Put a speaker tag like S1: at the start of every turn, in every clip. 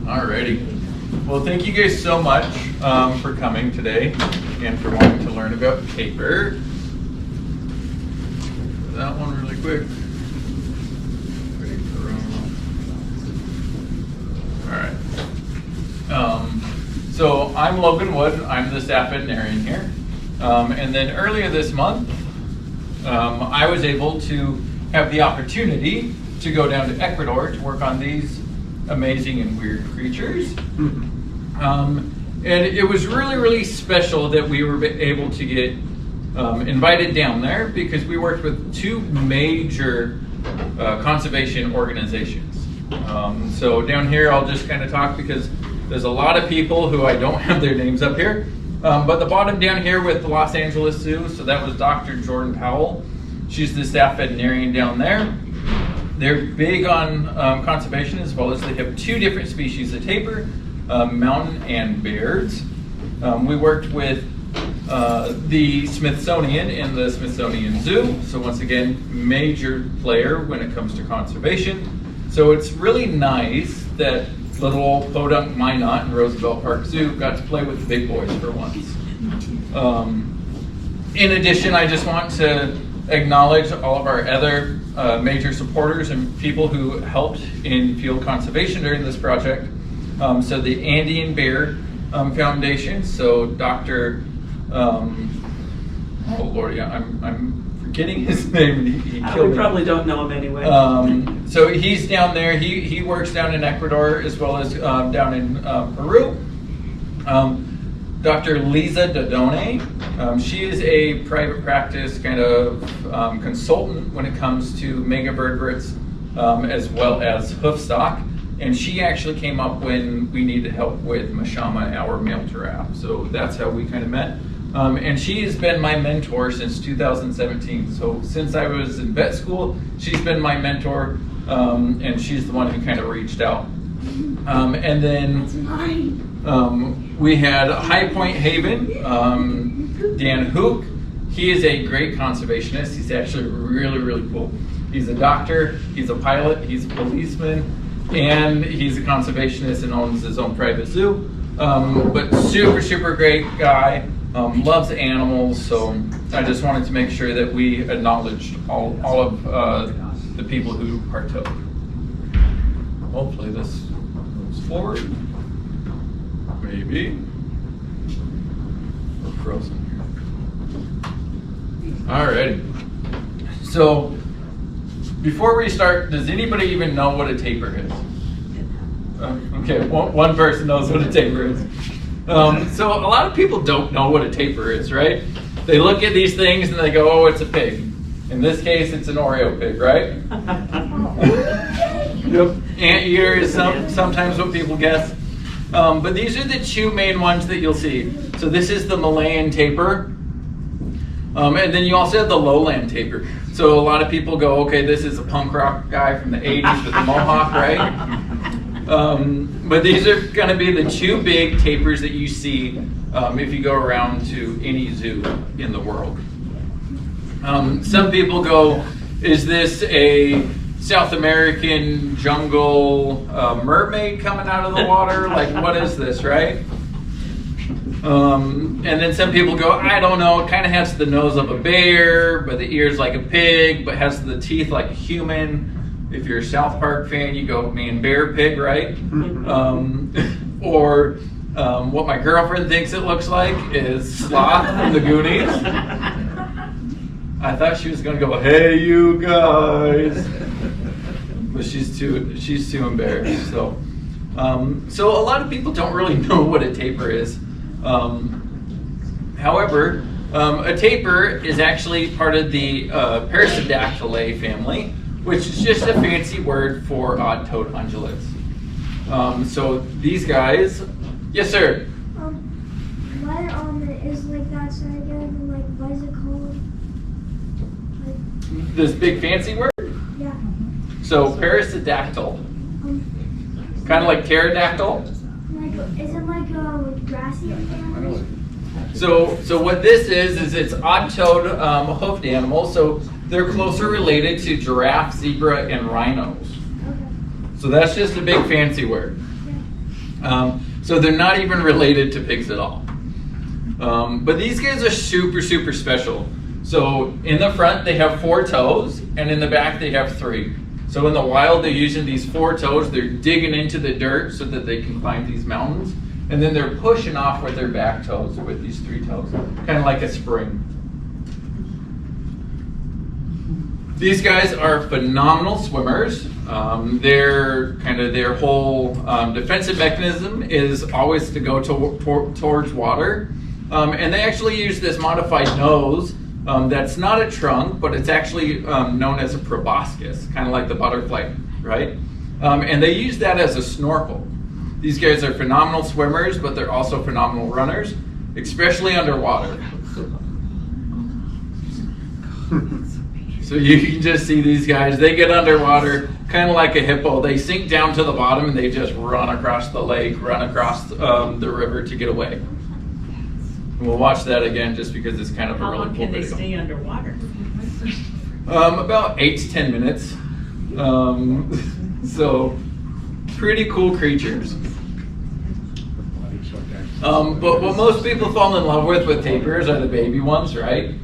S1: Alrighty. Well, thank you guys so much for coming today and for wanting to learn about Tapir. That one really quick. Alright. So I'm Logan Wood. I'm the staff veterinarian here. And then earlier this month, I was able to have the opportunity to go down to Ecuador to work on these amazing and weird creatures. And it was really, really special that we were able to get invited down there because we worked with two major conservation organizations. So down here, I'll just kind of talk because there's a lot of people who I don't have their names up here. But the bottom down here with the Los Angeles Zoo, so that was Dr. Jordan Powell. She's the staff veterinarian down there. They're big on conservation, as well as they have two different species of tapir, mountain and bears. We worked with the Smithsonian in the Smithsonian Zoo. So once again, major player when it comes to conservation. So it's really nice that little old Podunk Minot and Roosevelt Park Zoo got to play with the big boys for once. In addition, I just want to acknowledge all of our other major supporters and people who helped in field conservation during this project. So the Andean Bear Foundation, so Dr. Oh Lord, yeah, I'm forgetting his name. He killed
S2: we
S1: me.
S2: probably don't know him anyway.
S1: So he's down there. He works down in Ecuador as well as down in Peru. Dr. Lisa Dodone, she is a private practice kind of consultant when it comes to megavertebrates as well as hoofstock. And she actually came up when we needed help with Mashama, our male giraffe. So that's how we kind of met. And she has been my mentor since 2017. So since I was in vet school, she's been my mentor, and she's the one who kind of reached out. And then we had High Point Haven, Dan Hook. He is a great conservationist. He's actually really, really cool. He's a doctor, he's a pilot, he's a policeman, and he's a conservationist and owns his own private zoo. But super, super great guy, loves animals, so I just wanted to make sure that we acknowledged all of the people who partook. Hopefully this moves forward. Maybe. We're frozen here. Alrighty. So, before we start, does anybody even know what a tapir is? Okay, one person knows what a tapir is. So a lot of people don't know what a tapir is, right? They look at these things and they go, oh, it's a pig. In this case, it's an Oreo pig, right? Yep. Anteater is sometimes what people guess. But these are the two main ones that you'll see. So this is the Malayan tapir. And then you also have the lowland tapir. So a lot of people go, okay, this is a punk rock guy from the 80s with the mohawk, right? But these are going to be the two big tapirs that you see if you go around to any zoo in the world. Some people go, is this a South American jungle mermaid coming out of the water? Like, what is this, right? And then some people go, I don't know, it kind of has the nose of a bear, but the ears like a pig, but has the teeth like a human. If you're a South Park fan, you go, man, bear, pig, right? Or what my girlfriend thinks it looks like is Sloth from the Goonies. I thought she was going to go, hey, you guys. But she's too embarrassed. So a lot of people don't really know what a tapir is. However, a tapir is actually part of the Paracedactylae family, which is just a fancy word for odd-toed ungulates. So these guys, yes, sir.
S3: Why is like that side again? Like, what is it called? Like,
S1: this big fancy word?
S3: yeah.
S1: So paracedactyl, kind of like pterodactyl.
S3: Like, is it like a grassy thing?
S1: So what this is it's odd-toed hoofed animals. So they're closer related to giraffe, zebra, and rhinos.
S3: Okay.
S1: So that's just a big fancy word. So they're not even related to pigs at all. But these guys are super, super special. So in the front, they have 4 toes, and in the back, they have 3. So in the wild, they're using these 4 toes. They're digging into the dirt so that they can climb these mountains. And then they're pushing off with their back toes, with these 3 toes, kind of like a spring. These guys are phenomenal swimmers. Their whole defensive mechanism is always to go towards water. And they actually use this modified nose that's not a trunk, but it's actually known as a proboscis, kind of like the butterfly, right? And they use that as a snorkel. These guys are phenomenal swimmers, but they're also phenomenal runners, especially underwater. So you can just see these guys, they get underwater, kind of like a hippo. They sink down to the bottom and they just run across the lake, run across the river to get away. And we'll watch that again just because it's kind of a really cool video.
S2: How long can they stay underwater?
S1: About 8 to 10 minutes. So pretty cool creatures. But what most people fall in love with tapirs are the baby ones, right?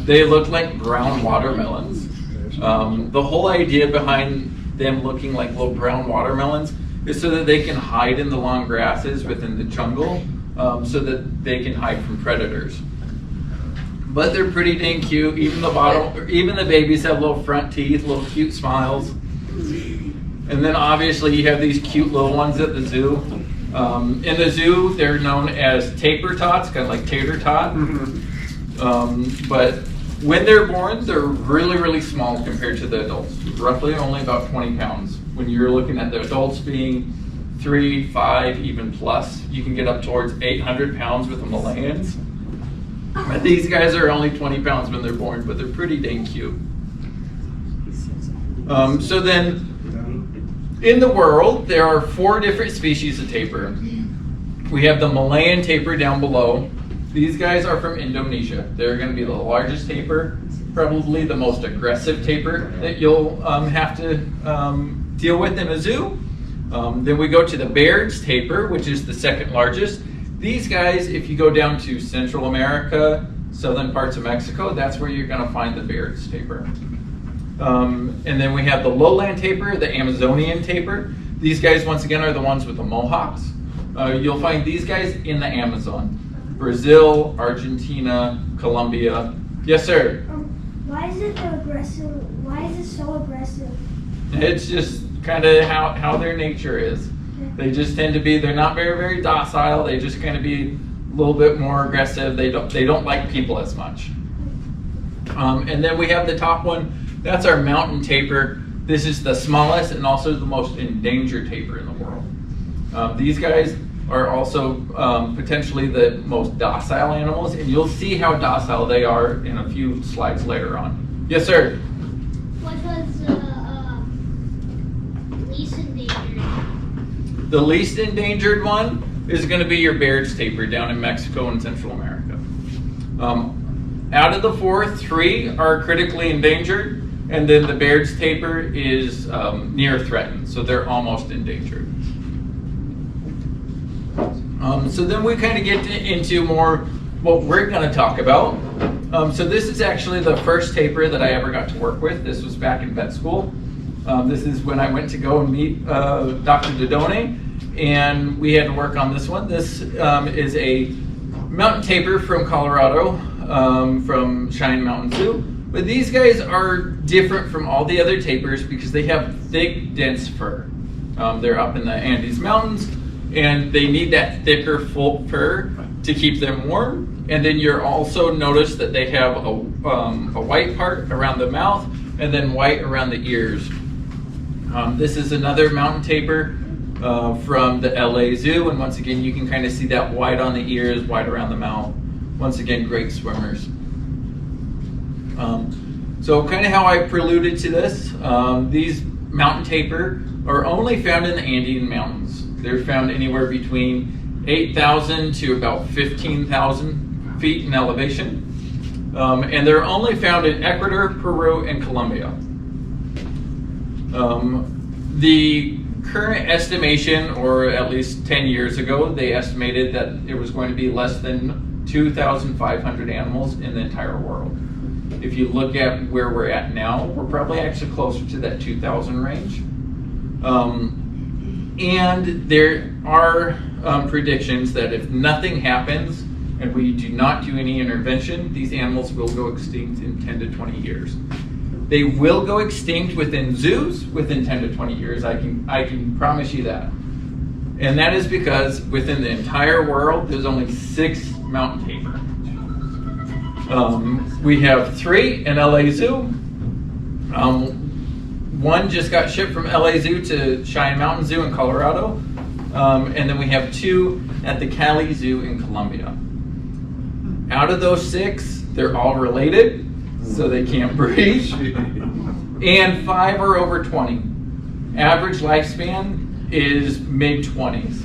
S1: They look like brown watermelons. The whole idea behind them looking like little brown watermelons is so that they can hide in the long grasses within the jungle, so that they can hide from predators. But they're pretty dang cute. Even the babies have little front teeth, little cute smiles. And then obviously you have these cute little ones at the zoo. In the zoo, they're known as tapir tots, kind of like tater tot. But when they're born, they're really, really small compared to the adults. Roughly only about 20 pounds. When you're looking at the adults being 3, 5, even plus, you can get up towards 800 pounds with the Malayans. But these guys are only 20 pounds when they're born, but they're pretty dang cute. So then, in the world, there are 4 different species of tapir. We have the Malayan tapir down below. These guys are from Indonesia. They're going to be the largest tapir, probably the most aggressive tapir that you'll have to deal with in a zoo. Then we go to the Baird's tapir, which is the 2nd largest. These guys, if you go down to Central America, southern parts of Mexico, that's where you're going to find the Baird's tapir. And then we have the lowland tapir, the Amazonian tapir. These guys, once again, are the ones with the mohawks. You'll find these guys in the Amazon. Brazil, Argentina, Colombia. Yes, sir?
S3: Why is it so aggressive?
S1: It's just kind of how their nature is. They just tend to be, they're not very, very docile. They just kind of be a little bit more aggressive. They don't like people as much. And then we have the top one. That's our mountain tapir. This is the smallest and also the most endangered tapir in the world. These guys are also potentially the most docile animals, and you'll see how docile they are in a few slides later on. Yes, sir?
S3: What was least endangered?
S1: The least endangered one is going to be your Baird's tapir down in Mexico and Central America. Out of the 4, 3 are critically endangered, and then the Baird's tapir is near threatened, so they're almost endangered. So then we kind of get into more what we're going to talk about. So this is actually the first tapir that I ever got to work with. This was back in vet school. This is when I went to go and meet Dr. Dodone, and we had to work on this one. This is a mountain tapir from Colorado, from Cheyenne Mountain Zoo. But these guys are different from all the other tapirs because they have thick, dense fur. They're up in the Andes Mountains, and they need that thicker, full fur to keep them warm. And then you'll also notice that they have a white part around the mouth and then white around the ears. This is another mountain tapir from the LA Zoo, and once again you can kind of see that white on the ears, white around the mouth. Once again, great swimmers. So kind of how I preluded to this, these mountain tapir are only found in the Andean mountains. They're found anywhere between 8,000 to about 15,000 feet in elevation. And they're only found in Ecuador, Peru, and Colombia. The current estimation, or at least 10 years ago, they estimated that it was going to be less than 2,500 animals in the entire world. If you look at where we're at now, we're probably actually closer to that 2,000 range. And there are predictions that if nothing happens and we do not do any intervention, these animals will go extinct in 10 to 20 years. They will go extinct within zoos within 10 to 20 years. I can promise you that. And that is because within the entire world, there's only 6 mountain tapir. We have 3 in RPZoo. One just got shipped from LA Zoo to Cheyenne Mountain Zoo in Colorado. And then we have 2 at the Cali Zoo in Colombia. Out of those 6, they're all related, so they can't breed. And 5 are over 20. Average lifespan is mid-20s.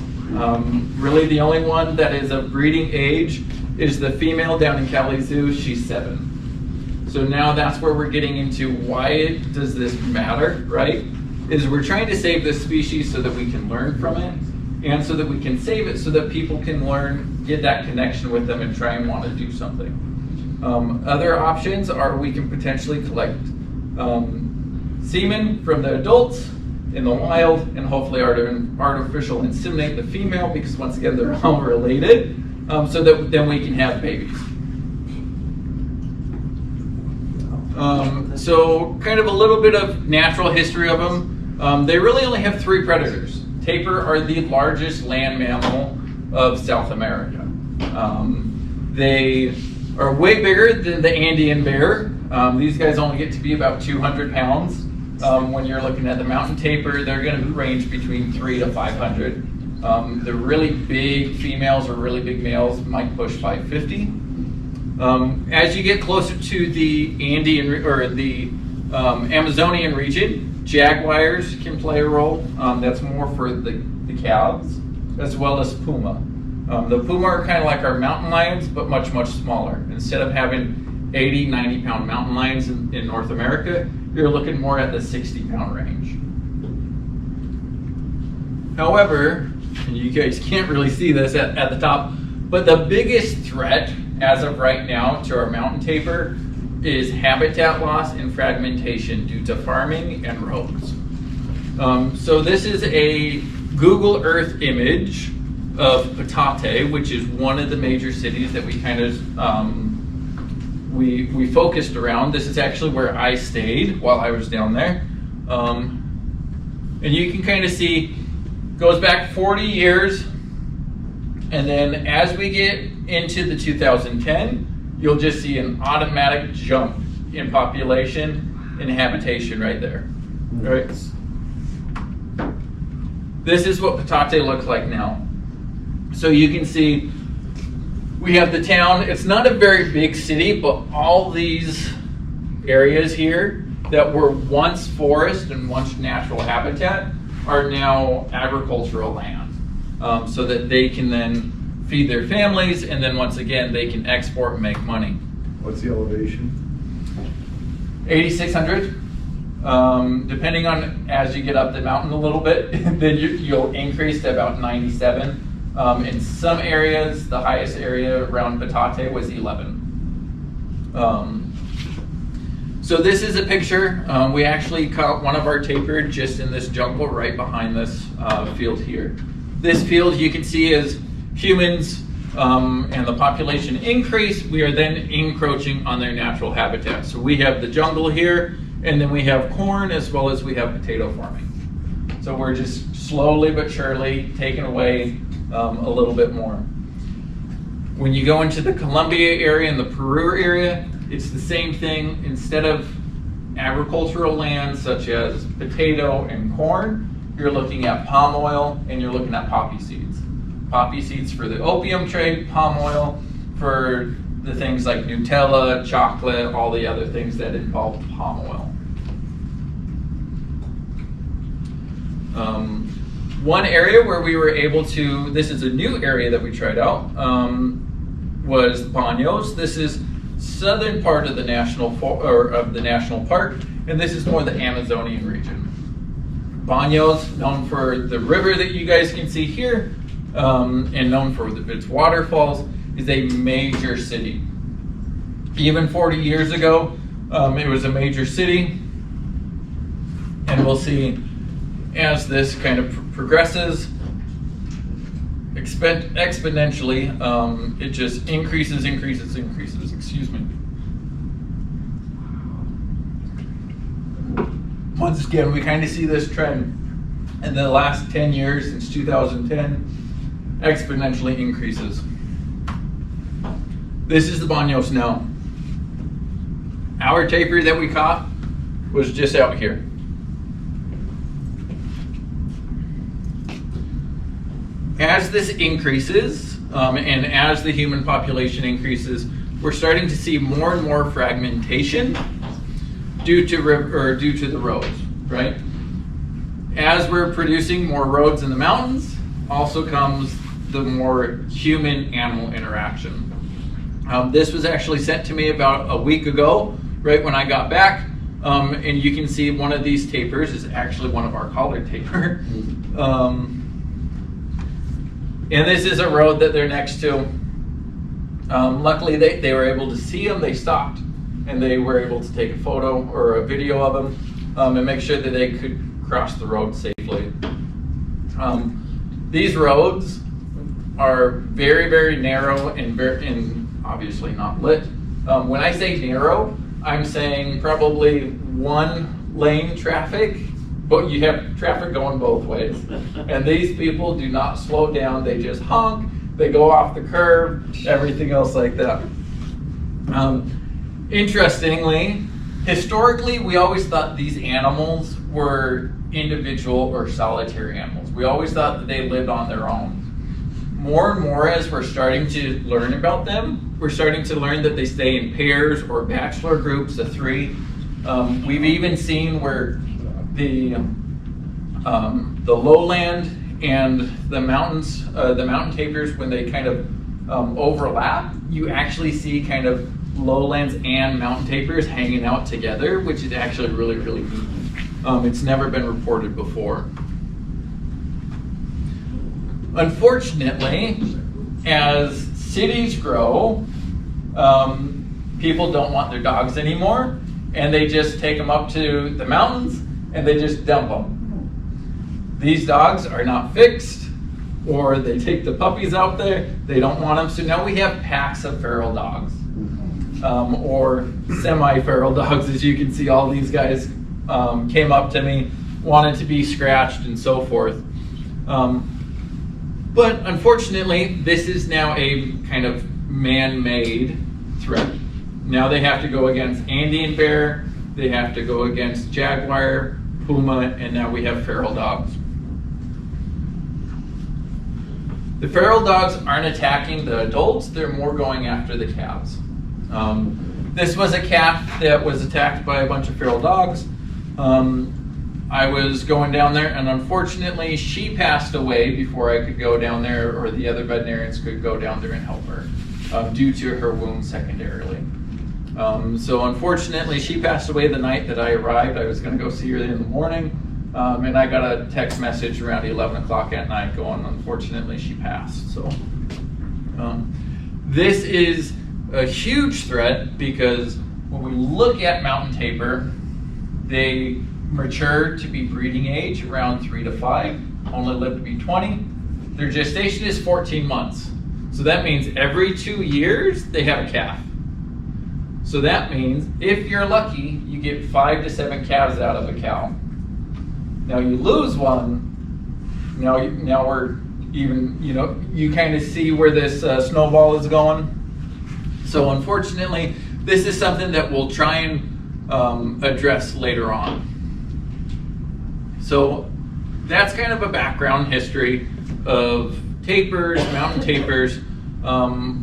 S1: Really the only one that is of breeding age is the female down in Cali Zoo. She's 7. So now that's where we're getting into why does this matter, right? Is we're trying to save this species so that we can learn from it, and so that we can save it so that people can learn, get that connection with them and try and want to do something. Other options are we can potentially collect semen from the adults in the wild and hopefully artificial inseminate the female, because once again they're all related, so that then we can have babies. So kind of a little bit of natural history of them. They really only have 3 predators. Tapir are the largest land mammal of South America. They are way bigger than the Andean bear. These guys only get to be about 200 pounds. When you're looking at the mountain tapir, they're going to range between 300 to 500. The really big females or really big males might push 550. As you get closer to the Andean or the Amazonian region, jaguars can play a role. That's more for the calves, as well as puma. The puma are kind of like our mountain lions, but much, much smaller. Instead of having 80, 90 pound mountain lions in North America, you're looking more at the 60 pound range. However, and you guys can't really see this at the top, but the biggest threat as of right now to our mountain tapir is habitat loss and fragmentation due to farming and roads. So this is a Google Earth image of Patate, which is one of the major cities that we kind of we focused around. This is actually where I stayed while I was down there. And you can kind of see, goes back 40 years, and then as we get into the 2010, you'll just see an automatic jump in population and habitation right there. Right? This is what Patate looks like now. So you can see we have the town. It's not a very big city, but all these areas here that were once forest and once natural habitat are now agricultural land, so that they can then feed their families, and then once again they can export and make money.
S2: What's the elevation?
S1: 8,600. Depending on as you get up the mountain a little bit, then you'll increase to about 97. In some areas, the highest area around Patate was 11. So this is a picture. We actually caught one of our tapir just in this jungle right behind this field here. This field you can see as humans and the population increase, we are then encroaching on their natural habitat. So we have the jungle here, and then we have corn, as well as we have potato farming. So we're just slowly but surely taking away a little bit more. When you go into the Colombia area and the Peru area, it's the same thing. Instead of agricultural land such as potato and corn, you're looking at palm oil and you're looking at poppy seeds. Poppy seeds for the opium trade, palm oil for the things like Nutella, chocolate, all the other things that involve palm oil. One area where we were able to, this is a new area that we tried out, was Baños. This is southern part of the national park, and this is more the Amazonian region. Baños, known for the river that you guys can see here, and known for its waterfalls, is a major city. Even 40 years ago, it was a major city. And we'll see as this kind of progresses exponentially, it just increases, excuse me. Once again, we kind of see this trend in the last 10 years, since 2010, exponentially increases. This is the Baños now. Our tapir that we caught was just out here. As this increases, and as the human population increases, we're starting to see more and more fragmentation due to the roads, right? As we're producing more roads in the mountains, also comes the more human-animal interaction. This was actually sent to me about a week ago, right when I got back, and you can see one of these tapirs is actually one of our collared tapir. And this is a road that they're next to. Luckily, they were able to see them. They stopped, and they were able to take a photo or a video of them and make sure that they could cross the road safely. These roads are very, very narrow and obviously not lit. When I say narrow, I'm saying probably one lane traffic, but you have traffic going both ways. And these people do not slow down, they just honk, they go off the curb, everything else like that. Interestingly, historically, we always thought these animals were individual or solitary animals. We always thought that they lived on their own. More and more, as we're starting to learn about them, we're starting to learn that they stay in pairs or bachelor groups of 3. We've even seen where the lowland and the mountains, the mountain tapirs, when they kind of overlap, you actually see kind of lowlands and mountain tapirs hanging out together, which is actually really, really neat. It's never been reported before. Unfortunately, as cities grow, people don't want their dogs anymore, and they just take them up to the mountains and they just dump them. These dogs are not fixed, or they take the puppies out there, they don't want them, so now we have packs of feral dogs, or semi-feral dogs. As you can see, all these guys came up to me, wanted to be scratched and so forth. But unfortunately, this is now a kind of man-made threat. Now they have to go against Andean bear, they have to go against jaguar, puma, and now we have feral dogs. The feral dogs aren't attacking the adults, they're more going after the calves. This was a calf that was attacked by a bunch of feral dogs. I was going down there, and unfortunately she passed away before I could go down there, or the other veterinarians could go down there and help her, due to her wounds secondarily. So unfortunately she passed away the night that I arrived. I was going to go see her in the morning, and I got a text message around 11 o'clock at night going, unfortunately she passed. So this is a huge threat, because when we look at mountain tapir, they mature to be breeding age around 3 to 5, only live to be 20. Their gestation is 14 months. So that means every 2 years they have a calf. So that means if you're lucky, you get 5 to 7 calves out of a cow. Now you lose one, now we're even, you kind of see where this snowball is going. So unfortunately, this is something that we'll try and address later on. So that's kind of a background history of tapirs, mountain tapirs,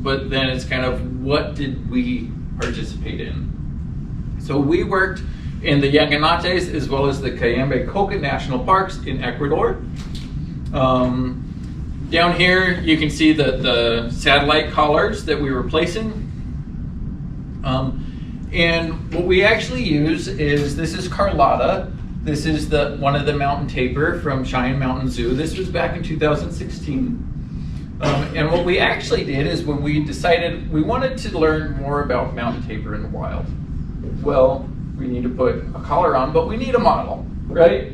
S1: but then it's kind of what did we participate in. So we worked in the Llanganates as well as the Cayambe-Coca National Parks in Ecuador. Down here you can see the satellite collars that we were placing. And what we actually use is, this is Carlotta. This is one of the mountain tapir from Cheyenne Mountain Zoo. This was back in 2016. And what we actually did is when we decided we wanted to learn more about mountain tapir in the wild. Well, we need to put a collar on, but we need a model, right?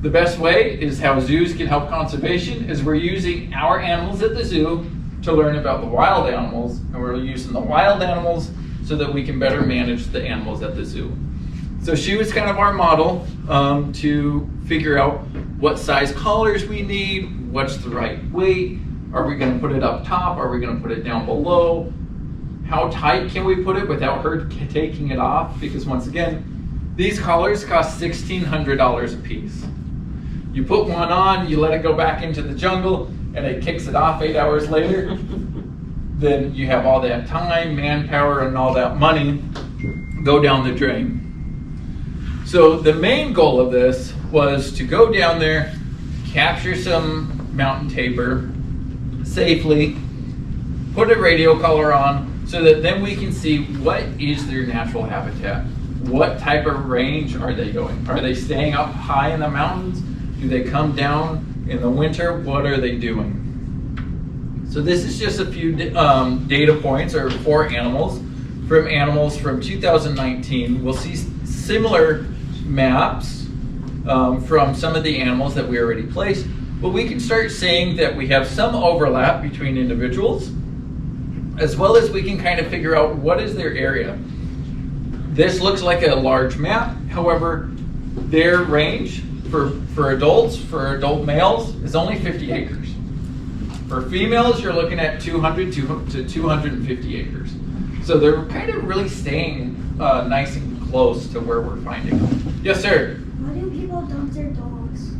S1: The best way is how zoos can help conservation is we're using our animals at the zoo to learn about the wild animals, and we're using the wild animals so that we can better manage the animals at the zoo. So she was kind of our model to figure out what size collars we need, what's the right weight, are we going to put it up top, are we going to put it down below, how tight can we put it without her taking it off, because once again, these collars cost $1,600 a piece. You put one on, you let it go back into the jungle, and it kicks it off 8 hours later, then you have all that time, manpower, and all that money go down the drain. So the main goal of this was to go down there, capture some mountain tapir safely, put a radio collar on, so that then we can see what is their natural habitat. What type of range are they going? Are they staying up high in the mountains? Do they come down in the winter? What are they doing? So this is just a few data points, or 4 animals from 2019. We'll see similar maps from some of the animals that we already placed, but we can start saying that we have some overlap between individuals, as well as we can kind of figure out what is their area. This looks like a large map, however, their range for adults, for adult males, is only 50 acres. For females, you're looking at 200 to 250 acres. So they're kind of really staying nice and close to where we're finding them. Yes, sir?
S3: Why do people dump their dogs?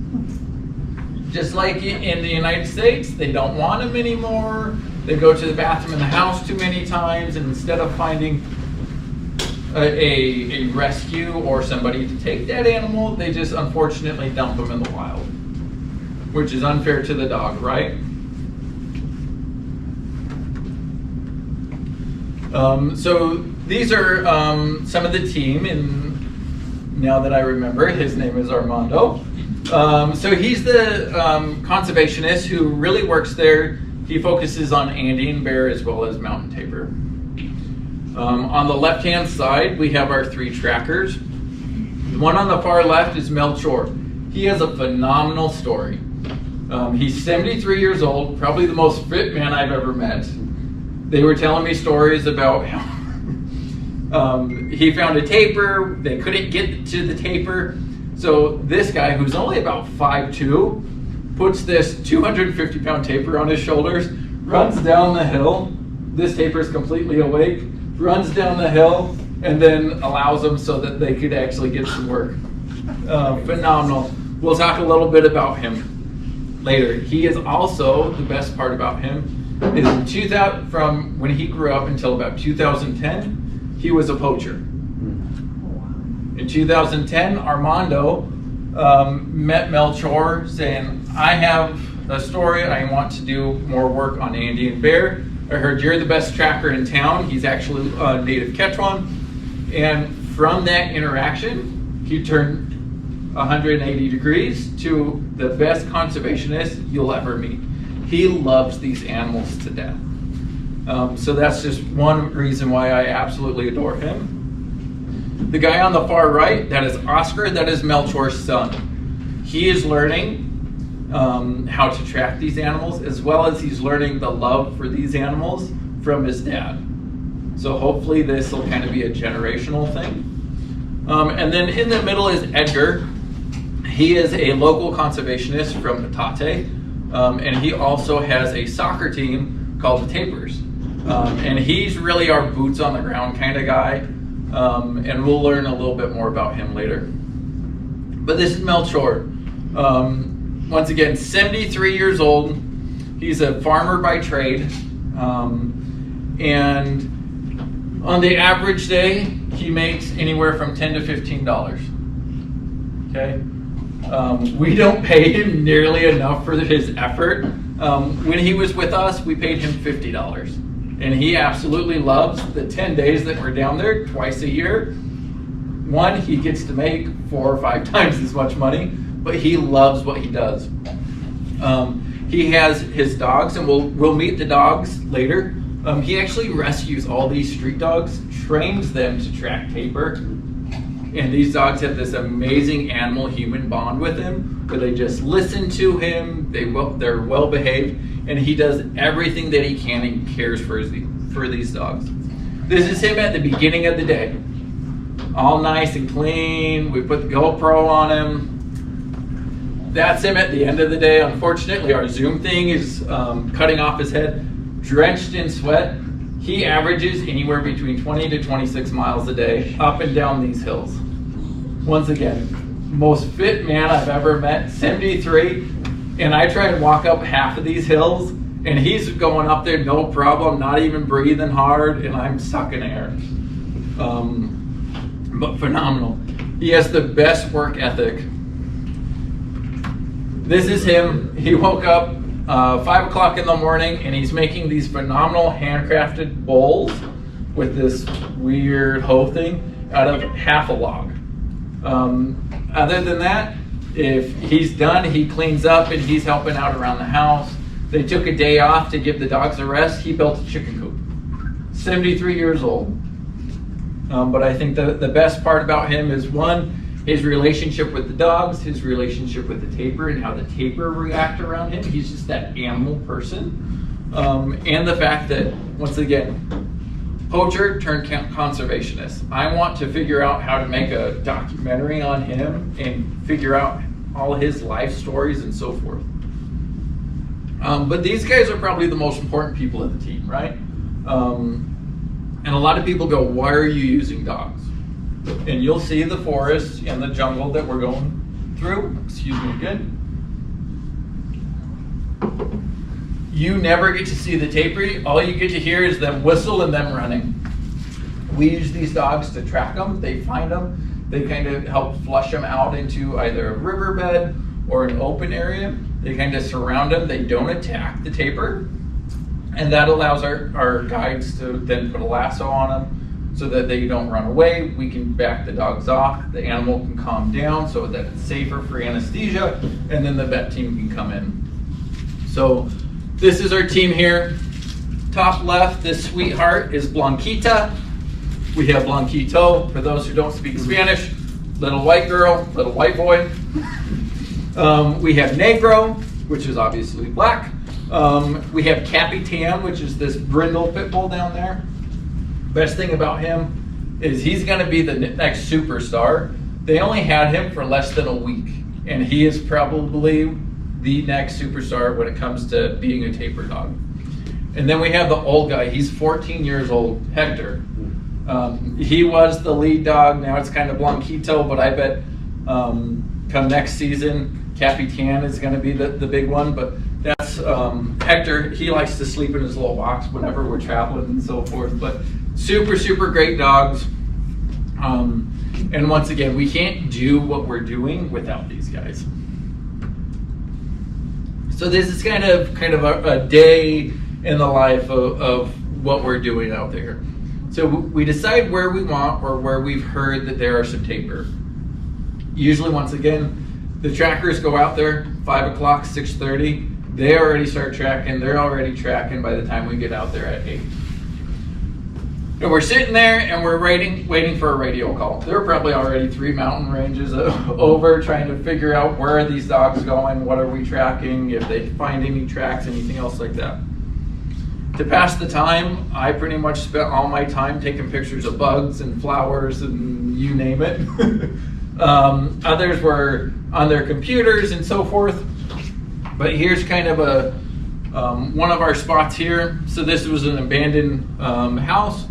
S1: Just like in the United States, they don't want them anymore. They go to the bathroom in the house too many times, and instead of finding a rescue or somebody to take that animal, they just unfortunately dump them in the wild, which is unfair to the dog, right? So these are some of the team, and now that I remember, his name is Armando. So he's the conservationist who really works there. He focuses on Andean bear as well as mountain tapir. On the left-hand side, we have our 3 trackers. The one on the far left is Melchor. He has a phenomenal story. He's 73 years old, probably the most fit man I've ever met. They were telling me stories about how he found a tapir, they couldn't get to the tapir. So this guy, who's only about 5'2", puts this 250-pound tapir on his shoulders, runs down the hill. This tapir is completely awake, runs down the hill, and then allows them so that they could actually get some work. Phenomenal. We'll talk a little bit about him later. He is also, the best part about him, is in 2000, from when he grew up until about 2010, he was a poacher. In 2010, Armando met Melchor saying, I have a story, I want to do more work on Andean bear. I heard you're the best tracker in town. He's actually a native Quechuan. And from that interaction, he turned 180 degrees to the best conservationist you'll ever meet. He loves these animals to death. So that's just one reason why I absolutely adore him. The guy on the far right, that is Oscar, that is Melchor's son. He is learning how to track these animals, as well as he's learning the love for these animals from his dad. So hopefully this will kind of be a generational thing. And then in the middle is Edgar. He is a local conservationist from Patate, and he also has a soccer team called the Tapirs. And he's really our boots on the ground kind of guy. And we'll learn a little bit more about him later. But this is Melchor. Once again, 73 years old. He's a farmer by trade. And on the average day, he makes anywhere from $10 to $15. Okay? We don't pay him nearly enough for his effort. When he was with us, we paid him $50. And he absolutely loves the 10 days that we're down there twice a year. One, he gets to make 4 or 5 times as much money, but he loves what he does. He has his dogs, and we'll meet the dogs later. He actually rescues all these street dogs, trains them to track Tapir, and these dogs have this amazing animal-human bond with him, where they just listen to him, they're well behaved, and he does everything that he can and cares for these dogs. This is him at the beginning of the day. All nice and clean. We put the GoPro on him. That's him at the end of the day. Unfortunately, our zoom thing is cutting off his head, drenched in sweat. He averages anywhere between 20 to 26 miles a day up and down these hills. Once again, most fit man I've ever met, 73, and I try and walk up half of these hills, and he's going up there no problem, not even breathing hard, and I'm sucking air. But phenomenal. He has the best work ethic. This is him. He woke up 5 o'clock in the morning, and he's making these phenomenal handcrafted bowls with this weird hoe thing out of half a log. Other than that, if he's done, he cleans up and he's helping out around the house. They took a day off to give the dogs a rest. He built a chicken coop. 73 years old. But I think the best part about him is, one, his relationship with the dogs, his relationship with the tapir, and how the tapir react around him. He's just that animal person. And the fact that, once again, poacher turned conservationist. I want to figure out how to make a documentary on him and figure out all his life stories and so forth. But these guys are probably the most important people of the team, right? And a lot of people go, why are you using dogs? And you'll see the forest and the jungle that we're going through. Excuse me again. You never get to see the tapir. All you get to hear is them whistle and them running. We use these dogs to track them. They find them. They kind of help flush them out into either a riverbed or an open area. They kind of surround them. They don't attack the tapir. And that allows our guides to then put a lasso on them so that they don't run away. We can back the dogs off. The animal can calm down so that it's safer for anesthesia. And then the vet team can come in. So this is our team here. Top left, this sweetheart is Blanquita. We have Blanquito, for those who don't speak Spanish. Little white girl, little white boy. We have Negro, which is obviously black. We have Capitan, which is this brindle pit bull down there. Best thing about him is he's going to be the next superstar. They only had him for less than a week, and he is probably the next superstar when it comes to being a tapir dog. And then we have the old guy. He's 14 years old, Hector. He was the lead dog. Now it's kind of Blanquito, but I bet come next season, Capitan is going to be the big one. But that's Hector. He likes to sleep in his little box whenever we're traveling and so forth. But super, super great dogs. And once again, we can't do what we're doing without these guys. So this is kind of a day in the life of what we're doing out there. So we decide where we want or where we've heard that there are some tapir. Usually, once again, the trackers go out there 5 o'clock, 6:30. They already start tracking. They're already tracking by the time we get out there at 8. And we're sitting there and we're waiting for a radio call. They're probably already 3 mountain ranges over, trying to figure out where are these dogs going, what are we tracking, if they find any tracks, anything else like that. To pass the time, I pretty much spent all my time taking pictures of bugs and flowers and you name it. Others were on their computers and so forth. But here's kind of one of our spots here. So this was an abandoned house,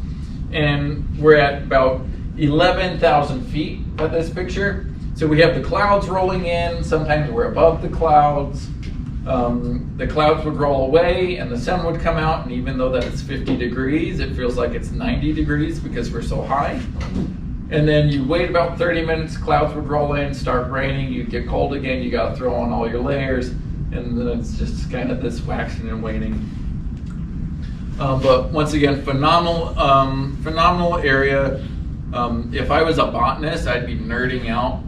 S1: and we're at about 11,000 feet at this picture. So we have the clouds rolling in. Sometimes we're above the clouds. The clouds would roll away and the sun would come out, and even though that it's 50 degrees, it feels like it's 90 degrees because we're so high. And then you wait about 30 minutes, clouds would roll in, start raining, you'd get cold again, you gotta throw on all your layers, and then it's just kind of this waxing and waning. But once again, phenomenal area. If I was a botanist, I'd be nerding out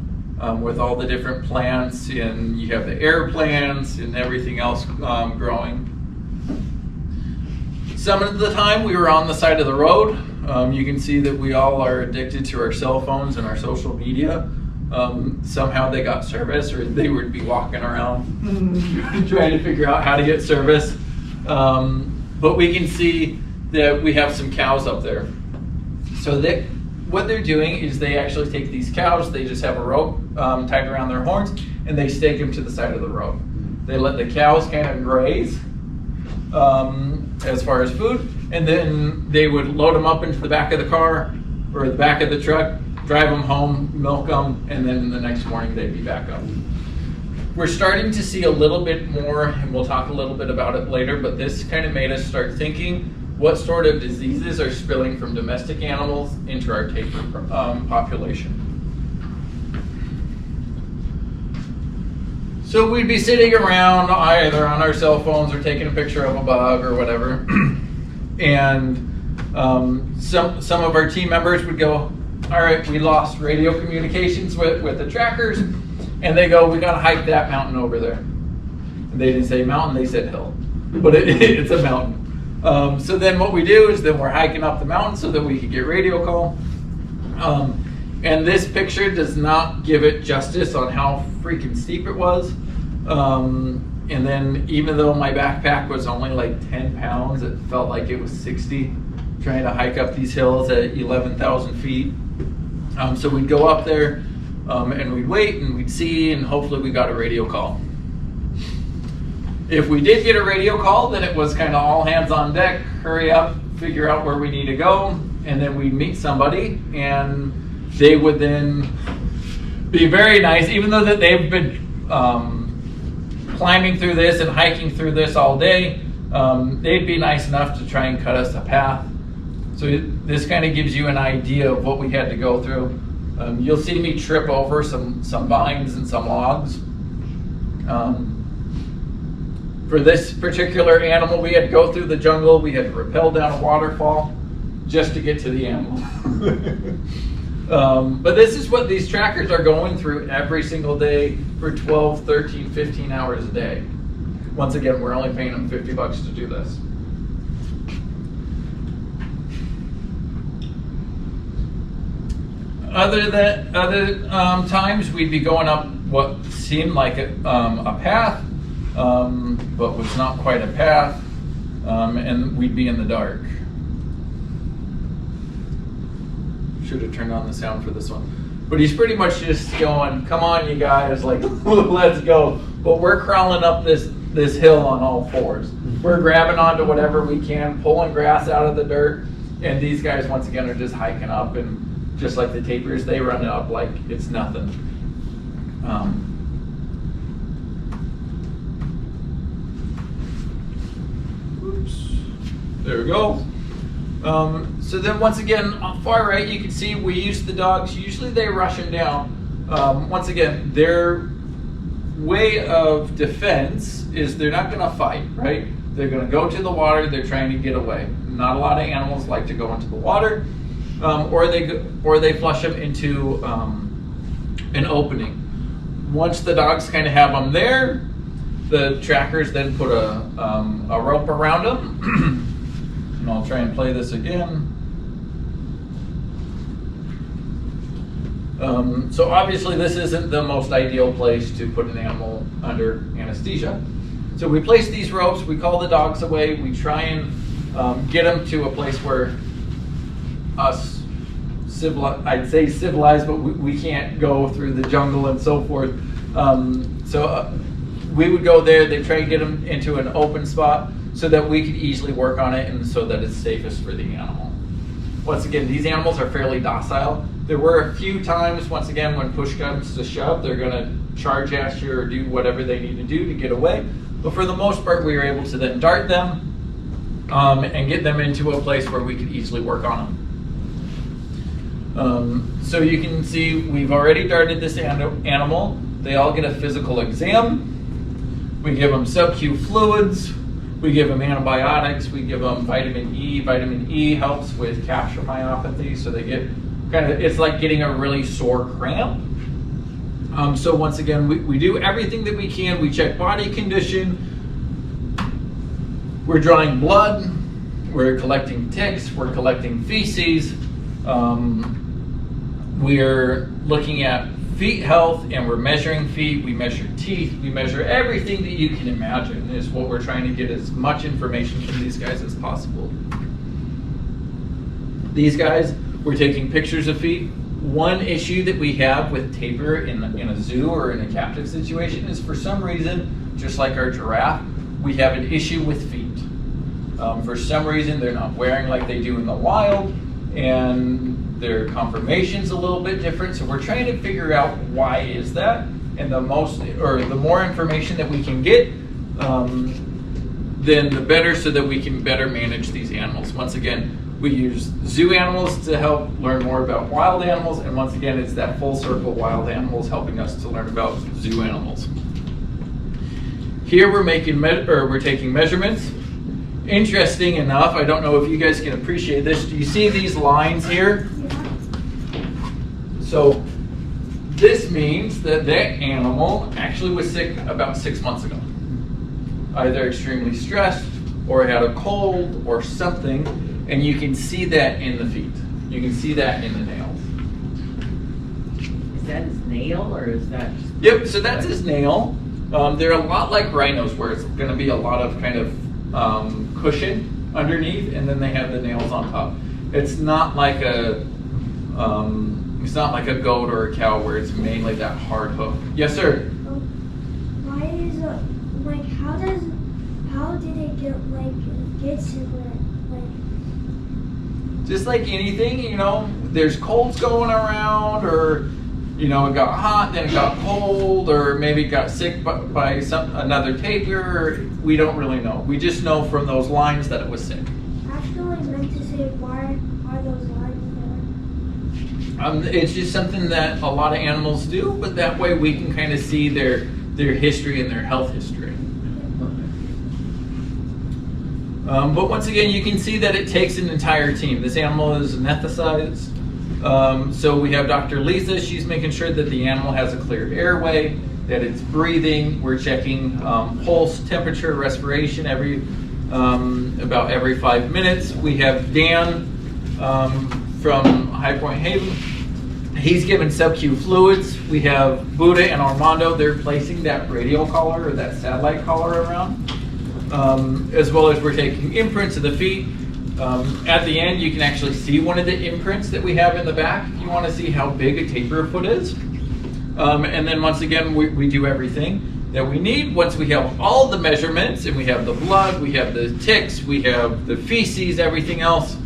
S1: with all the different plants, and you have the air plants and everything else growing. Some of the time we were on the side of the road. You can see that we all are addicted to our cell phones and our social media. Somehow they got service, or they would be walking around trying to figure out how to get service. But we can see that we have some cows up there. So what they're doing is they actually take these cows, they just have a rope tied around their horns, and they stake them to the side of the road. They let the cows kind of graze as far as food, and then they would load them up into the back of the car or the back of the truck, drive them home, milk them, and then the next morning they'd be back up. We're starting to see a little bit more, and we'll talk a little bit about it later, but this kind of made us start thinking what sort of diseases are spilling from domestic animals into our tapir population. So we'd be sitting around either on our cell phones or taking a picture of a bug or whatever, and some of our team members would go, all right, we lost radio communications with the trackers, and they go, we gotta hike that mountain over there. And they didn't say mountain, they said hill, but it's a mountain. So then what we do is then we're hiking up the mountain so that we could get radio call. And this picture does not give it justice on how freaking steep it was. And then even though my backpack was only like 10 pounds, it felt like it was 60, trying to hike up these hills at 11,000 feet. So we'd go up there and we'd wait and we'd see, and hopefully we got a radio call. If we did get a radio call, then it was kind of all hands on deck, hurry up, figure out where we need to go, and then we'd meet somebody, and they would then be very nice, even though that they've been climbing through this and hiking through this all day, they'd be nice enough to try and cut us a path. So this kind of gives you an idea of what we had to go through. You'll see me trip over some vines and some logs. For this particular animal, we had to go through the jungle. We had to rappel down a waterfall just to get to the animal. But this is what these trackers are going through every single day for 12, 13, 15 hours a day. Once again, we're only paying them $50 to do this. Other times, we'd be going up what seemed like a path, but was not quite a path, and we'd be in the dark. Should have turned on the sound for this one. But he's pretty much just going, come on you guys, like, let's go. But we're crawling up this hill on all fours. We're grabbing onto whatever we can, pulling grass out of the dirt, and these guys, once again, are just hiking up, and just like the tapirs, they run it up like it's nothing. There we go. So then once again, on far right, you can see we use the dogs. Usually they rush them down. Once again, their way of defense is they're not going to fight, right? They're going to go to the water. They're trying to get away. Not a lot of animals like to go into the water, or they flush them into an opening. Once the dogs kind of have them there, the trackers then put a rope around them. And I'll try and play this again. So obviously this isn't the most ideal place to put an animal under anesthesia. So we place these ropes, we call the dogs away, we try and get them to a place where us, I'd say civilized, but we can't go through the jungle and so forth. We would go there, they try and get them into an open spot so that we could easily work on it and so that it's safest for the animal. Once again, these animals are fairly docile. There were a few times, once again, when push comes to shove, they're gonna charge at you or do whatever they need to do to get away. But for the most part, we were able to then dart them and get them into a place where we could easily work on them. So you can see we've already darted this animal. They all get a physical exam. We give them sub-Q fluids. We give them antibiotics. We give them vitamin E. Vitamin E helps with capture myopathy, so they get it's like getting a really sore cramp. So once again, we do everything that we can. We check body condition. We're drawing blood. We're collecting ticks. We're collecting feces. We're looking at feet health, and we're measuring feet. We measure teeth. We measure everything that you can imagine is what we're trying to get as much information from these guys as possible. These guys, we're taking pictures of feet. One issue that we have with tapir in a zoo or in a captive situation is, for some reason, just like our giraffe, we have an issue with feet. For some reason, they're not wearing like they do in the wild, and their conformation's a little bit different. So we're trying to figure out why is that, and the more information that we can get, then the better, so that we can better manage these animals. Once again, we use zoo animals to help learn more about wild animals, and once again, it's that full circle, wild animals helping us to learn about zoo animals. Here we're taking measurements. Interesting enough, I don't know if you guys can appreciate this. Do you see these lines here? So this means that animal actually was sick about 6 months ago. Either extremely stressed, or had a cold, or something. And you can see that in the feet. You can see that in the nails.
S2: Is that his nail, or is that just...
S1: Yep, so that's his nail. They're a lot like rhinos, where it's going to be a lot of kind of cushion underneath, and then they have the nails on top. It's not like a goat or a cow where it's mainly that hard hoof. Yes, sir.
S3: Why is it like? How did it get to it?
S1: Just like anything, there's colds going around, or it got hot, then it got cold, or maybe it got sick by another tapir. We don't really know. We just know from those lines that it was sick.
S3: Actually, I meant to say, why are those lines there?
S1: It's just something that a lot of animals do, but that way we can kind of see their history and their health history. But once again, you can see that it takes an entire team. This animal is anesthetized. So we have Dr. Lisa. She's making sure that the animal has a clear airway, that it's breathing. We're checking pulse, temperature, respiration about every 5 minutes. We have Dan from High Point Haven. He's given sub-Q fluids. We have Buddha and Armando. They're placing that radial collar or that satellite collar around. As well as we're taking imprints of the feet. At the end, you can actually see one of the imprints that we have in the back if you want to see how big a tapir foot is. And then once again, we do everything that we need. Once we have all the measurements, and we have the blood, we have the ticks, we have the feces, everything else,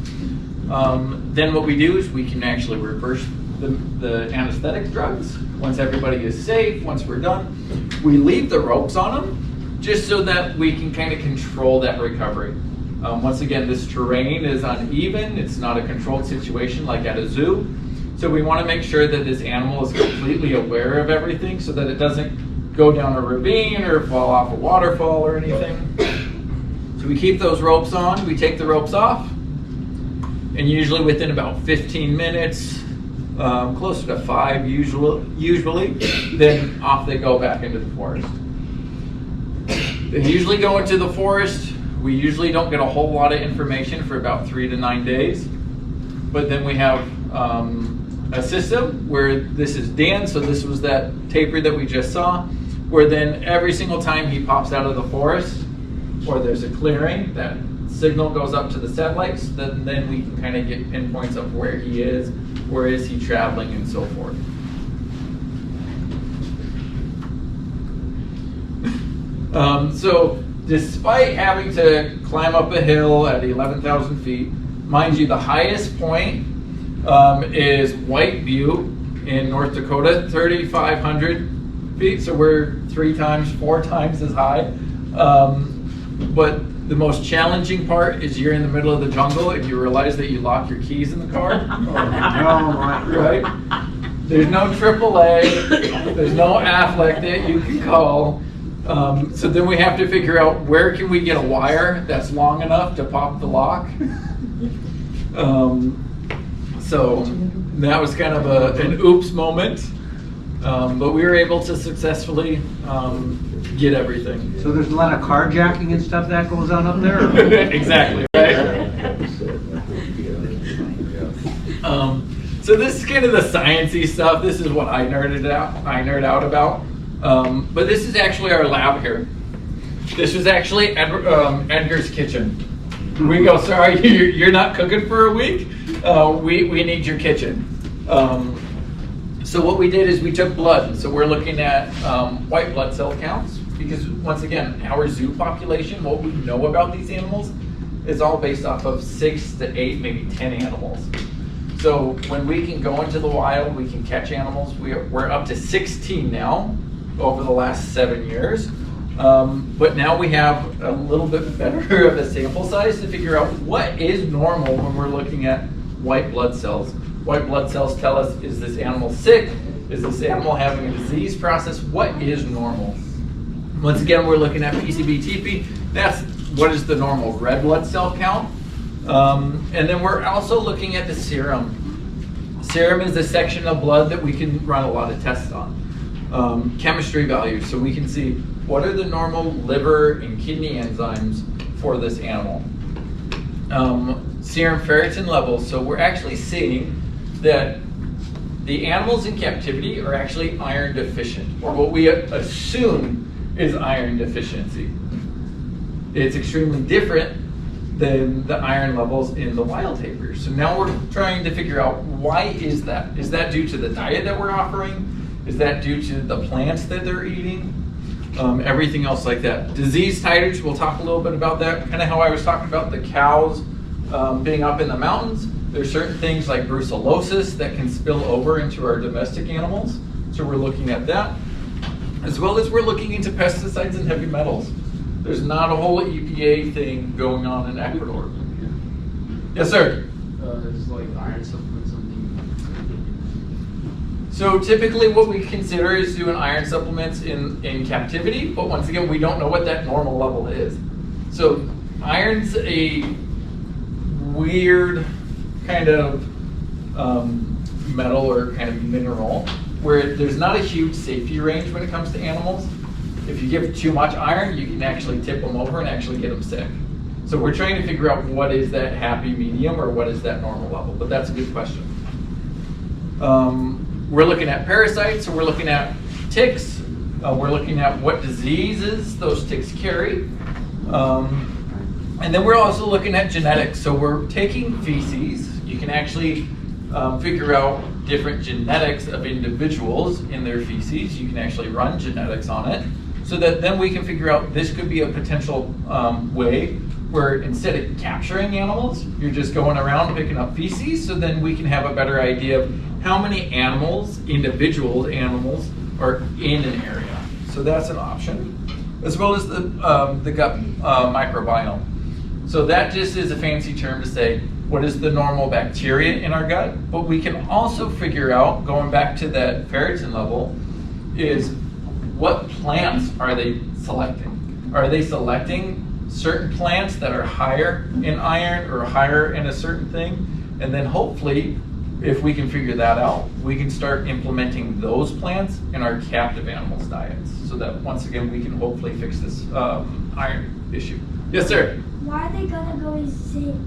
S1: then what we do is we can actually reverse the anesthetic drugs. Once everybody is safe, once we're done, we leave the ropes on them, just so that we can kind of control that recovery. Once again, this terrain is uneven. It's not a controlled situation like at a zoo. So we want to make sure that this animal is completely aware of everything, so that it doesn't go down a ravine or fall off a waterfall or anything. So we keep those ropes on. We take the ropes off. And usually within about 15 minutes, closer to 5 usually, then off they go back into the forest. They usually go into the forest. We usually don't get a whole lot of information for about 3 to 9 days. But then we have a system where this is Dan, so this was that tapir that we just saw, where then every single time he pops out of the forest, or there's a clearing, that signal goes up to the satellites, then we can kind of get pinpoints of where he is, where is he traveling, and so forth. So despite having to climb up a hill at 11,000 feet, mind you, the highest point is White Butte in North Dakota, 3,500 feet. So we're 4 times as high. But the most challenging part is you're in the middle of the jungle and you realize that you lock your keys in the car. Right? There's no AAA. There's no Affleck that you can call. So then we have to figure out where can we get a wire that's long enough to pop the lock. So That was kind of an oops moment, but we were able to successfully get everything.
S4: So there's a lot of carjacking and stuff that goes on up there? or-
S1: Exactly, right? So this is kind of the sciencey stuff. This is what I nerd out about. But this is actually our lab here. This was actually Edgar's kitchen. We go, sorry, you're not cooking for a week. We need your kitchen. So what we did is we took blood. So we're looking at white blood cell counts because once again, our zoo population, what we know about these animals is all based off of 6 to 8, maybe 10 animals. So when we can go into the wild, we can catch animals. We're up to 16 now over the last 7 years. But now we have a little bit better of a sample size to figure out what is normal when we're looking at white blood cells. White blood cells tell us, is this animal sick? Is this animal having a disease process? What is normal? Once again, we're looking at PCB-TP. That's what is the normal red blood cell count. And then we're also looking at the serum. Serum is the section of blood that we can run a lot of tests on. Chemistry values, so we can see what are the normal liver and kidney enzymes for this animal. Serum ferritin levels, so we're actually seeing that the animals in captivity are actually iron deficient, or what we assume is iron deficiency. It's extremely different than the iron levels in the wild tapirs. So now we're trying to figure out why is that? Is that due to the diet that we're offering? Is that due to the plants that they're eating? Everything else like that. Disease titers, we'll talk a little bit about that. Kind of how I was talking about the cows being up in the mountains. There's certain things like brucellosis that can spill over into our domestic animals. So we're looking at that. As well as we're looking into pesticides and heavy metals. There's not a whole EPA thing going on in Ecuador. Yes, sir?
S5: Is like iron supplement something?
S1: So typically what we consider is doing iron supplements in captivity, but once again, we don't know what that normal level is. So iron's a weird kind of metal or kind of mineral where there's not a huge safety range when it comes to animals. If you give too much iron, you can actually tip them over and actually get them sick. So we're trying to figure out what is that happy medium or what is that normal level, but that's a good question. We're looking at parasites, so we're looking at ticks. We're looking at what diseases those ticks carry. And then we're also looking at genetics. So we're taking feces. You can actually figure out different genetics of individuals in their feces. You can actually run genetics on it so that then we can figure out this could be a potential way where instead of capturing animals, you're just going around picking up feces, so then we can have a better idea of how many animals, individual animals, are in an area. So that's an option, as well as the gut microbiome. So that just is a fancy term to say what is the normal bacteria in our gut, but we can also figure out, going back to that ferritin level, is what plants are they selecting? Are they selecting certain plants that are higher in iron or higher in a certain thing? And then hopefully, if we can figure that out, we can start implementing those plants in our captive animals' diets so that once again, we can hopefully fix this iron issue. Yes, sir?
S3: Why are they gonna go extinct?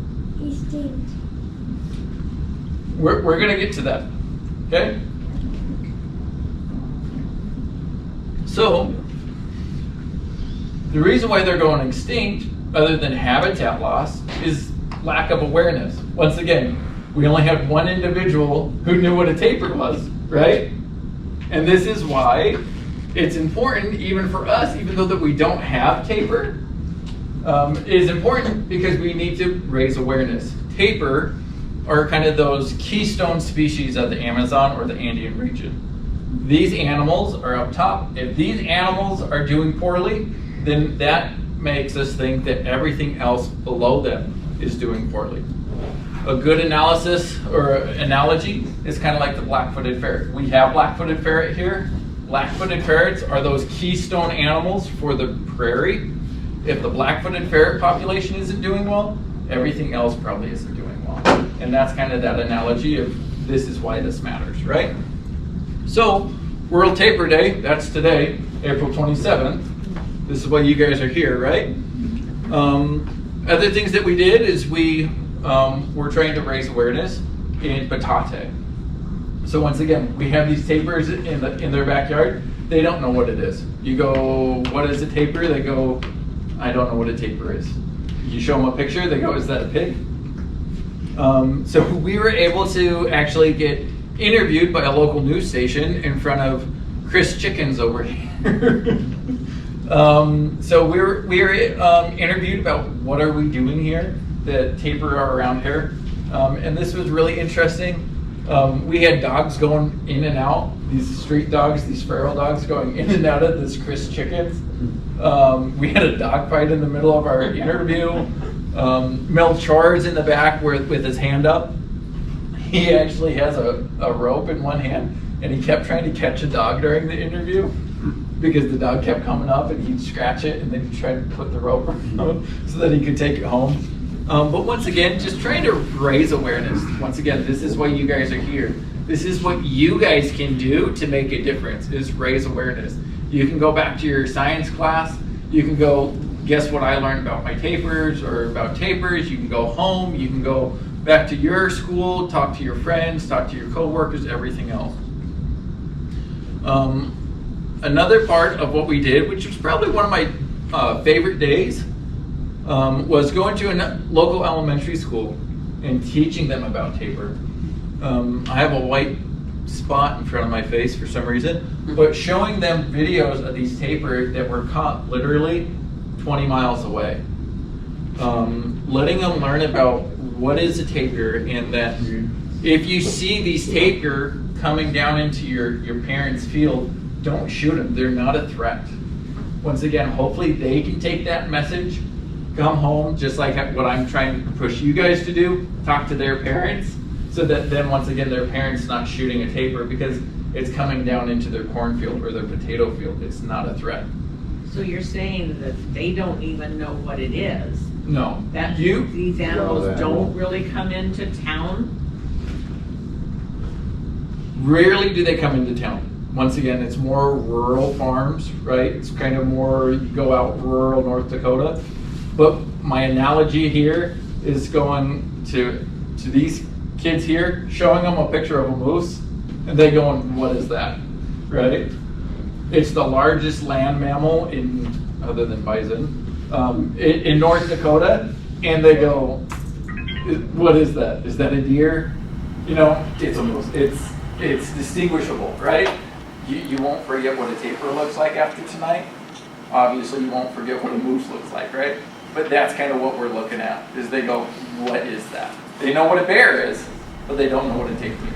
S1: We're gonna get to that, okay? So, the reason why they're going extinct, other than habitat loss, is lack of awareness. Once again, we only had one individual who knew what a tapir was, right? And this is why it's important, even for us, even though that we don't have tapir, it is important because we need to raise awareness. Tapir are kind of those keystone species of the Amazon or the Andean region. These animals are up top. If these animals are doing poorly, then that makes us think that everything else below them is doing poorly. A good analysis or analogy is kind of like the black-footed ferret. We have black-footed ferret here. Black-footed ferrets are those keystone animals for the prairie. If the black-footed ferret population isn't doing well, everything else probably isn't doing well. And that's kind of that analogy of this is why this matters, right? So, World Tapir Day, that's today, April 27th. This is why you guys are here, right? Other things that we did is we were trying to raise awareness in Patate. So once again, we have these tapirs in their backyard. They don't know what it is. You go, what is a tapir? They go, I don't know what a tapir is. You show them a picture, they go, is that a pig? So we were able to actually get interviewed by a local news station in front of Chris Chickens over here. So we were interviewed about what are we doing here, the tapir are around here. And this was really interesting. We had dogs going in and out, these street dogs, these feral dogs going in and out of this Chris Chickens. We had a dog fight in the middle of our interview. Mel Chor's in the back with his hand up. He actually has a rope in one hand, and he kept trying to catch a dog during the interview because the dog kept coming up and he'd scratch it and then he'd try to put the rope around so that he could take it home. But once again, just trying to raise awareness. Once again, this is why you guys are here. This is what you guys can do to make a difference, is raise awareness. You can go back to your science class. You can go, guess what I learned about my tapirs or about tapirs. You can go home. You can go back to your school, talk to your friends, talk to your coworkers, everything else. Another part of what we did, which was probably one of my favorite days, was going to a local elementary school and teaching them about tapir. I have a white spot in front of my face for some reason, but showing them videos of these tapir that were caught literally 20 miles away. Letting them learn about what is a tapir, and that if you see these tapir coming down into your parents' field, don't shoot them. They're not a threat. Once again, hopefully they can take that message, come home, just like what I'm trying to push you guys to do, talk to their parents, so that then once again their parents not shooting a tapir because it's coming down into their cornfield or their potato field. It's not a threat.
S2: So you're saying that they don't even know what it is?
S1: No.
S2: That
S1: You
S2: these animals don't really come into town?
S1: Rarely do they come into town. Once again, it's more rural farms, right? It's kind of more, you go out rural North Dakota. But my analogy here is going to these kids here, showing them a picture of a moose, and they going, what is that, right? It's the largest land mammal other than bison, in North Dakota, and they go, what is that? Is that a deer? You know, it's a moose. It's distinguishable, right? You won't forget what a tapir looks like after tonight. Obviously, you won't forget what a moose looks like, right? But that's kind of what we're looking at, is they go, what is that? They know what a bear is, but they don't know what a tapir is.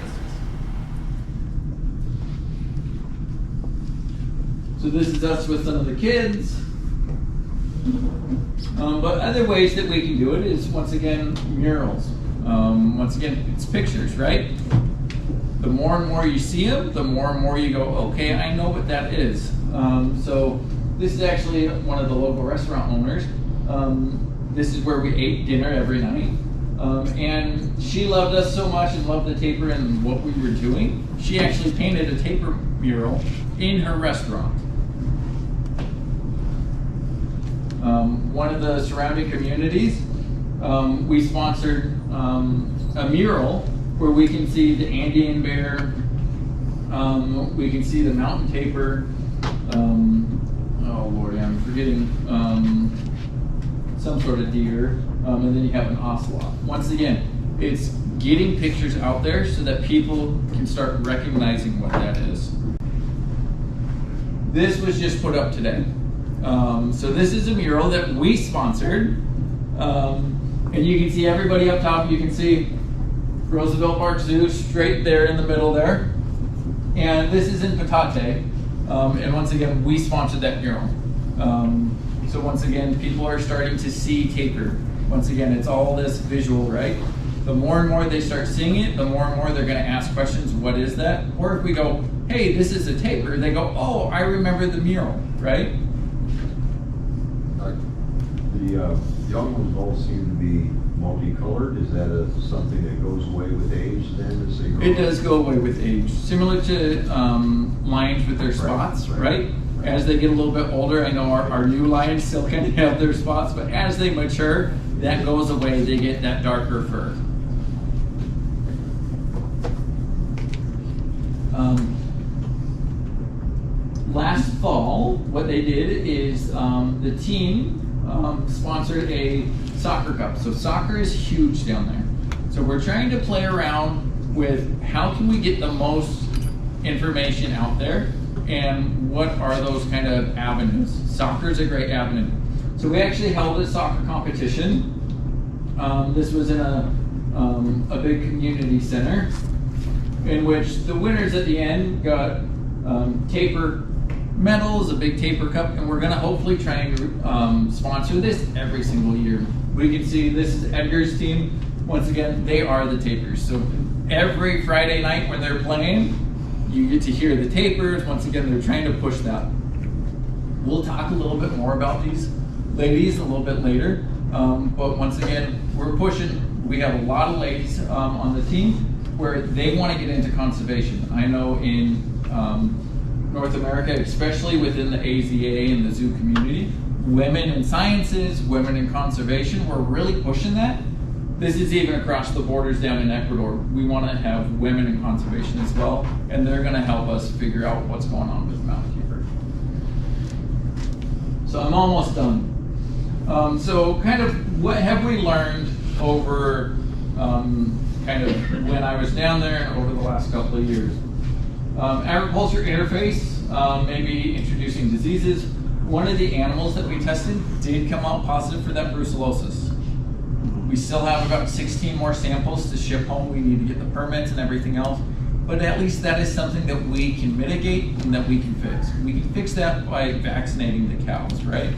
S1: So this is us with some of the kids. But other ways that we can do it is, once again, murals. Once again, it's pictures, right? The more and more you see them, the more and more you go, okay, I know what that is. So this is actually one of the local restaurant owners. This is where we ate dinner every night. And she loved us so much and loved the tapir and what we were doing. She actually painted a tapir mural in her restaurant. One of the surrounding communities, we sponsored a mural where we can see the Andean bear, we can see the mountain tapir, oh Lord, I'm forgetting, some sort of deer, and then you have an ocelot. Once again, it's getting pictures out there so that people can start recognizing what that is. This was just put up today. So this is a mural that we sponsored, and you can see everybody up top. You can see Roosevelt Park Zoo straight there in the middle there. And this is in Patate. And once again, we sponsored that mural. So once again, people are starting to see tapir. Once again, it's all this visual, right? The more and more they start seeing it, the more and more they're going to ask questions, what is that? Or if we go, hey, this is a tapir, they go, oh, I remember the mural, right?
S6: The young ones all seem to be multicolored. Is that something that goes away with age then as they grow
S1: It
S6: up?
S1: does go away with age, similar to lions with their spots, right? As they get a little bit older, I know our new lions still kind of have their spots, but as they mature, that goes away. They get that darker fur. Last fall, what they did is the team sponsored a soccer cup. So soccer is huge down there. So we're trying to play around with how can we get the most information out there and what are those kind of avenues. Soccer is a great avenue. So we actually held a soccer competition. This was in a big community center in which the winners at the end got Tapir medals, a big Tapir cup, and we're going to hopefully try and sponsor this every single year. We can see this is Edgar's team. Once again, they are the Tapirs. So every Friday night when they're playing, you get to hear the Tapirs. Once again, they're trying to push that. We'll talk a little bit more about these ladies a little bit later. But once again, we're pushing. We have a lot of ladies on the team where they want to get into conservation. I know in North America, especially within the AZA and the zoo community, women in sciences, women in conservation, we're really pushing that. This is even across the borders down in Ecuador. We want to have women in conservation as well, and they're going to help us figure out what's going on with mountain keeper. So I'm almost done. So kind of what have we learned over kind of when I was down there and over the last couple of years? Agriculture interface, maybe introducing diseases. One of the animals that we tested did come out positive for that brucellosis. We still have about 16 more samples to ship home. We need to get the permits and everything else. But at least that is something that we can mitigate and that we can fix. We can fix that by vaccinating the cows, right?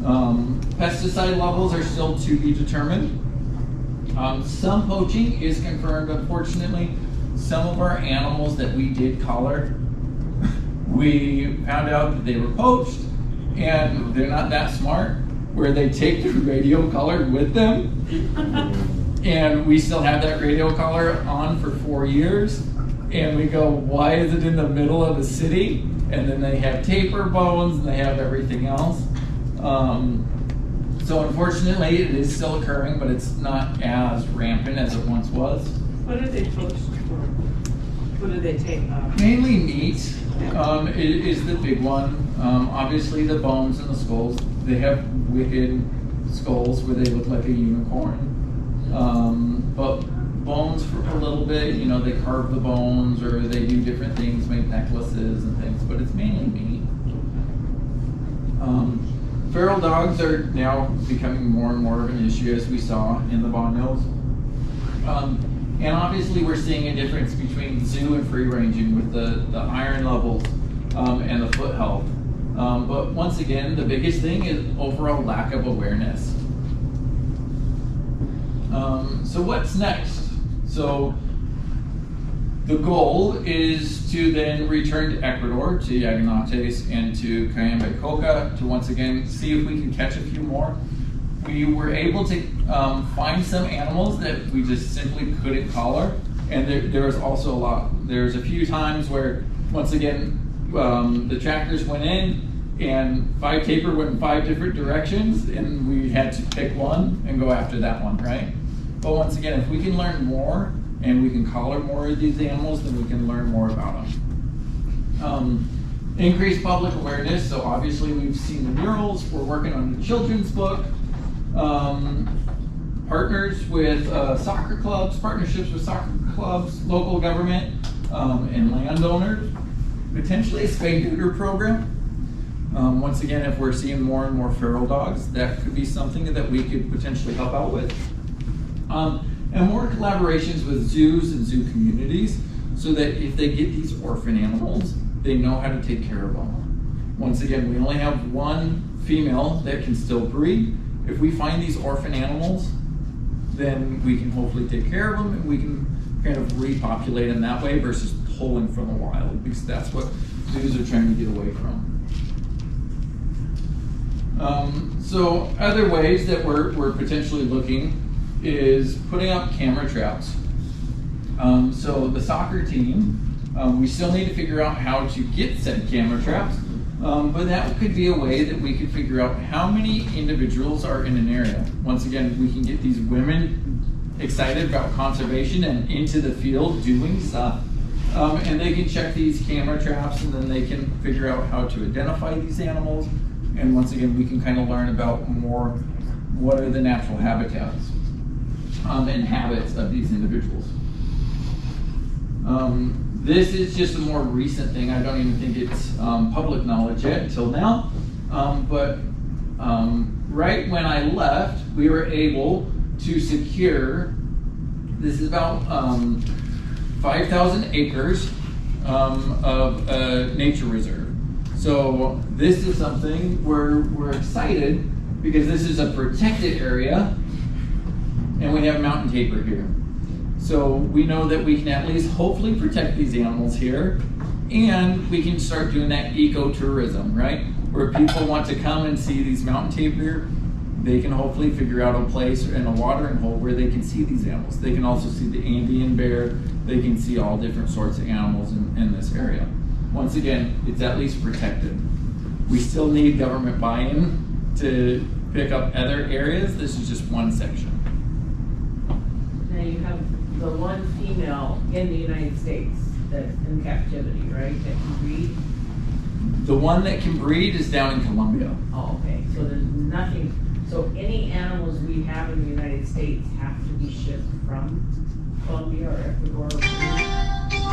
S1: Pesticide levels are still to be determined. Some poaching is confirmed, unfortunately. Some of our animals that we did collar, we found out that they were poached, and they're not that smart, where they take the radio collar with them, and we still have that radio collar on for 4 years, and we go, why is it in the middle of the city? And then they have tapir bones, and they have everything else. So unfortunately, it is still occurring, but it's not as rampant as it once was.
S2: What are they poached for? What do they take?
S1: Mainly meat is the big one. Obviously the bones and the skulls. They have wicked skulls where they look like a unicorn. But bones for a little bit, you know, they carve the bones or they do different things, make necklaces and things, but it's mainly meat. Feral dogs are now becoming more and more of an issue, as we saw in the Bond Hills. And obviously we're seeing a difference between zoo and free ranging with the iron levels and the foot health. But once again, the biggest thing is overall lack of awareness. So what's next? So the goal is to then return to Ecuador, to Yaganates and to Cayambe Coca to once again see if we can catch a few more. We were able to find some animals that we just simply couldn't collar, and there was also a lot. There's a few times where, once again, the trackers went in and 5 tapir went in 5 different directions, and we had to pick one and go after that one, right? But once again, if we can learn more and we can collar more of these animals, then we can learn more about them. Increased public awareness, so obviously we've seen the murals, we're working on the children's book. Partners with soccer clubs, partnerships with soccer clubs, local government, and landowners. Potentially a spay-neuter program. Once again, if we're seeing more and more feral dogs, that could be something that we could potentially help out with. And more collaborations with zoos and zoo communities so that if they get these orphan animals, they know how to take care of them. Once again, we only have one female that can still breed. If we find these orphan animals, then we can hopefully take care of them and we can kind of repopulate them that way versus pulling from the wild, because that's what zoos are trying to get away from. So other ways that we're potentially looking is putting up camera traps. So the soccer team, we still need to figure out how to get said camera traps, but that could be a way that we could figure out how many individuals are in an area. Once again, we can get these women excited about conservation and into the field doing stuff. And they can check these camera traps, and then they can figure out how to identify these animals. And once again, we can kind of learn about more what are the natural habitats and habits of these individuals. This is just a more recent thing. I don't even think it's public knowledge yet until now. But right when I left, we were able to secure, this is about 5,000 acres of a nature reserve. So this is something we're excited because this is a protected area, and we have mountain tapir here. So we know that we can at least hopefully protect these animals here, and we can start doing that ecotourism, right? Where people want to come and see these mountain tapir, they can hopefully figure out a place and a watering hole where they can see these animals. They can also see the Andean bear, they can see all different sorts of animals in this area. Once again, it's at least protected. We still need government buy-in to pick up other areas. This is just one section.
S2: Now you have the one female in the United States that's in captivity, right, that can breed?
S1: The one that can breed is down in Colombia.
S2: Oh, okay, so there's nothing, so any animals we have in the United States have to be shipped from Colombia or Ecuador or Peru?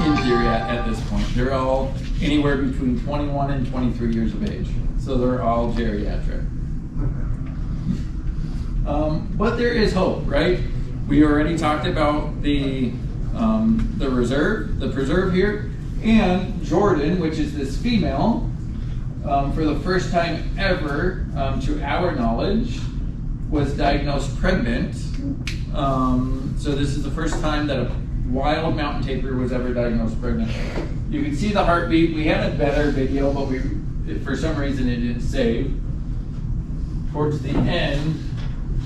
S1: In theory, at this point. They're all anywhere between 21 and 23 years of age. So they're all geriatric. But there is hope, right? We already talked about the reserve, the preserve here, and Jordan, which is this female, for the first time ever, to our knowledge, was diagnosed pregnant. So this is the first time that a wild mountain tapir was ever diagnosed pregnant. You can see the heartbeat. We had a better video, but for some reason it didn't save. Towards the end,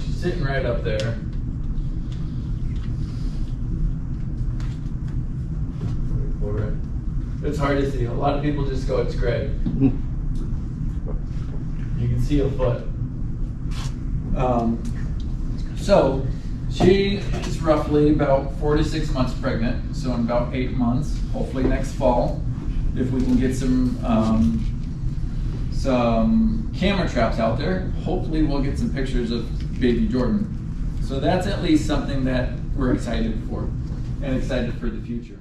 S1: she's sitting right up there. It's hard to see. A lot of people just go, it's gray. You can see a foot. So she is roughly about 4 to 6 months pregnant. So in about 8 months, hopefully next fall, if we can get some camera traps out there, hopefully we'll get some pictures of baby Jordan. So that's at least something that we're excited for and excited for the future.